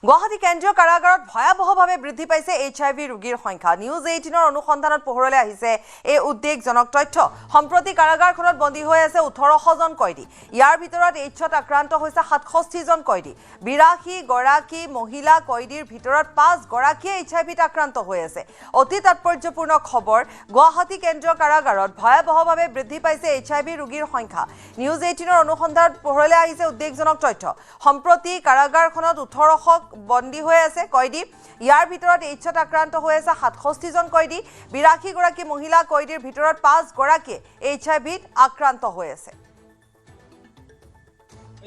গুৱাহাটী কেন্দ্ৰীয় কাৰাগাৰত ভয়াবহভাৱে বৃদ্ধি পাইছে HIV ৰোগীৰ সংখ্যা। নিউজ 18ৰ অনুসন্ধানত পোহৰলৈ আহিছে এই উদ্বেগজনক তথ্য। সম্প্ৰতি কাৰাগাৰখনত বন্দী হৈ আছে 1800 জন কয়দী। ইয়াৰ ভিতৰত এইচত আক্ৰান্ত হৈছে 67 জন কয়দী। 82 গৰাকী মহিলা কয়দীৰ ভিতৰত 5 গৰাকীয়ে HIVত আক্ৰান্ত হৈ আছে। অতি তাৎপৰ্যপূৰ্ণ খবৰ, গুৱাহাটী কেন্দ্ৰীয় কাৰাগাৰত ভয়াবহভাৱে বৃদ্ধি পাইছে HIV ৰোগীৰ সংখ্যা। নিউজ 18ৰ অনুসন্ধানত পোহৰলৈ আহিছে উদ্বেগজনক তথ্য। সম্প্ৰতি কাৰাগাৰখনত 1800 বন্দী হৈ আছে কয়দী। ইয়াৰ ভিতৰত এইচত আক্ৰান্ত হৈ আছে 67 জন কয়দী। 82 গৰাকী মহিলা কয়দীৰ ভিতৰত 5 গৰাকীয়ে HIVত আক্ৰান্ত হৈ আছে।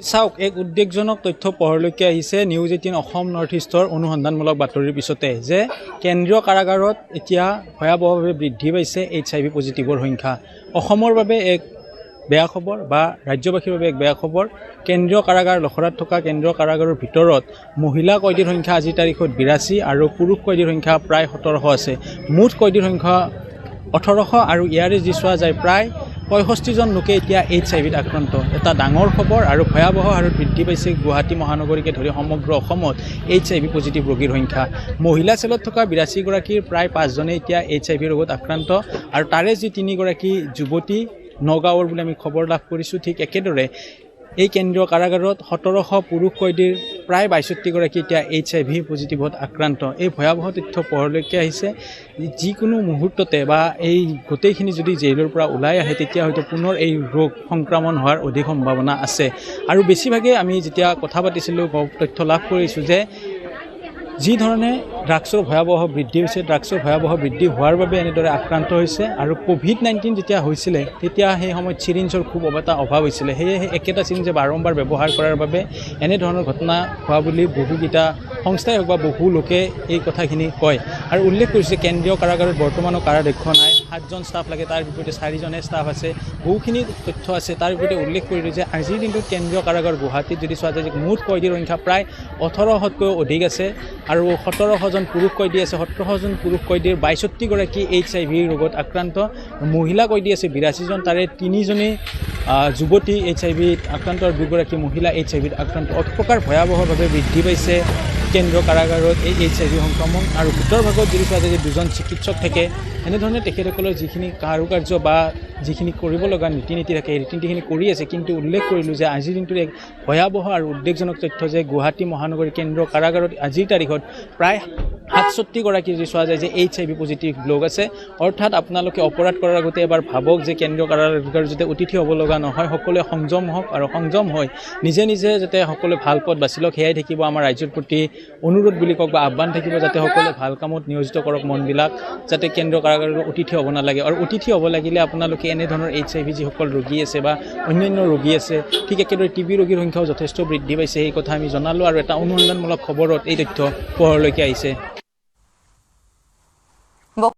চাওক, এক উদ্বেগজনক তথ্য পোহৰলৈকে আহিছে নিউজ 18 অসম নৰ্থ ইষ্টৰ অনুসন্ধানমূলক বাতৰিৰ পিছতে যে কেন্দ্ৰীয় কাৰাগাৰত এতিয়া ভয়াবহভাৱে বৃদ্ধি পাইছে HIV পজিটিভৰ সংখ্যা। অসমৰ বাবে এক বেয়া খবৰ বা ৰাজ্যবাসীৰ বাবে এক বেয়া খবৰ। কেন্দ্ৰীয় কাৰাগাৰ লখৰাত থকা কেন্দ্ৰীয় কাৰাগাৰৰ ভিতৰত মহিলা কয়দীৰ সংখ্যা আজিৰ তাৰিখত 82 আৰু পুৰুষ কয়দীৰ সংখ্যা প্ৰায় 1700 আছে। মুঠ কয়দীৰ সংখ্যা 1800 আৰু ইয়াৰে যি চোৱা যায় প্ৰায় 65 জন লোকে এতিয়া HIVত আক্ৰান্ত। এটা ডাঙৰ খবৰ আৰু ভয়াবহ হাৰত বৃদ্ধি পাইছে গুৱাহাটী মহানগৰীকে ধৰি সমগ্ৰ অসমত HIV পজিটিভ ৰোগীৰ সংখ্যা। মহিলা চেলত থকা 82 গৰাকীৰ প্ৰায় 5 জনে এতিয়া HIV ৰোগত আক্ৰান্ত আৰু তাৰে যি 3 গৰাকী যুৱতী নগাঁৱৰ বুলি আমি খবৰ লাভ কৰিছোঁ। ঠিক একেদৰে এই কেন্দ্ৰীয় কাৰাগাৰত 1700 পুৰুষ কয়দীৰ প্ৰায় 62 গৰাকী এতিয়া HIV পজিটিভত আক্ৰান্ত। এই ভয়াবহ তথ্য পোহৰলৈকে আহিছে। যিকোনো মুহূৰ্ততে বা এই গোটেইখিনি যদি জেইলৰ পৰা ওলাই আহে তেতিয়া হয়তো পুনৰ এই ৰোগ সংক্ৰমণ হোৱাৰ অধিক সম্ভাৱনা আছে। আৰু বেছিভাগে আমি যেতিয়া কথা পাতিছিলোঁ তথ্য লাভ কৰিছোঁ যে যি ধৰণে ড্ৰাগছৰ ভয়াবহ বৃদ্ধি হৈছে, ড্ৰাগছৰ ভয়াবহ বৃদ্ধি হোৱাৰ বাবে এনেদৰে আক্ৰান্ত হৈছে। আৰু COVID-19 যেতিয়া হৈছিলে তেতিয়া সেই সময়ত চিৰিঞ্জৰ খুব এটা অভাৱ হৈছিলে। সেয়েহে একেটা চিৰিঞ্জে বাৰম্বাৰ ব্যৱহাৰ কৰাৰ বাবে এনেধৰণৰ ঘটনা হোৱা বুলি বহুকেইটা সংস্থাই হওক বা বহু লোকে এই কথাখিনি কয়। আৰু উল্লেখ কৰিছে কেন্দ্ৰীয় কাৰাগাৰত বৰ্তমানো কাৰাধ্যক্ষ নাই, 7 জন ষ্টাফ লাগে, তাৰ বিপৰীতে 4 জনে ষ্টাফ আছে। বহুখিনি তথ্য আছে। তাৰ বিপৰীতে উল্লেখ কৰিলোঁ যে আজিৰ দিনটোত কেন্দ্ৰীয় কাৰাগাৰ গুৱাহাটীত যদি চোৱা যায় যে মুঠ কয়দীৰ সংখ্যা প্ৰায় 1800তকৈও অধিক আছে আৰু 1700 জন পুৰুষ কয়দী আছে। 1700 জন পুৰুষ কয়দীৰ 62 গৰাকী HIV ৰোগত আক্ৰান্ত। মহিলা কয়দী আছে 82 জন, তাৰে 3 জনী যুৱতী HIVত আক্ৰান্ত আৰু 2 গৰাকী মহিলা HIVত আক্ৰান্ত। এক প্ৰকাৰ ভয়াবহভাৱে বৃদ্ধি পাইছে কেন্দ্ৰীয় কাৰাগাৰত এই HIV সংক্ৰমণ। আৰু ভিতৰ ভাগত যদি চোৱা যায় যে 2জন চিকিৎসক থাকে, এনেধৰণে তেখেতসকলৰ যিখিনি কাৰুকাৰ্য বা যিখিনি কৰিব লগা নীতি থাকে সেই ৰীতি নীতিখিনি কৰি আছে। কিন্তু উল্লেখ কৰিলোঁ যে আজিৰ দিনটোৰ এক ভয়াবহ আৰু উদ্বেগজনক তথ্য যে গুৱাহাটী মহানগৰী কেন্দ্ৰীয় কাৰাগাৰত আজিৰ তাৰিখত প্ৰায় 67 গৰাকী যদি চোৱা যায় যে HIV পজিটিভ লোক আছে। অৰ্থাৎ আপোনালোকে অপৰাধ কৰাৰ আগতে এবাৰ ভাবক যে কেন্দ্ৰীয় কাৰাগাৰ যাতে অতিথি হ'ব লগা নহয়, সকলোৱে সংযম হওক আৰু সংযম হৈ নিজে নিজে যাতে সকলোৱে ভাল পথ বাছি লওক, সেয়াই থাকিব আমাৰ ৰাজ্যৰ প্ৰতি অনুৰোধ বুলি কওক বা আহ্বান থাকিব, যাতে সকলোৱে ভাল কামত নিয়োজিত কৰক মনবিলাক, যাতে কেন্দ্ৰীয় কাৰাগাৰৰ অতিথি হ'ব নালাগে। আৰু অতিথি হ'ব লাগিলে আপোনালোকে এনেধৰণৰ HIV যিসকল ৰোগী আছে বা অন্যান্য ৰোগী আছে, ঠিক একেদৰে TB ৰোগীৰ সংখ্যাও যথেষ্ট বৃদ্ধি পাইছে, এই কথা আমি জনালোঁ। আৰু এটা অনুসন্ধানমূলক খবৰত এই তথ্য পোহৰলৈকে আহিছে।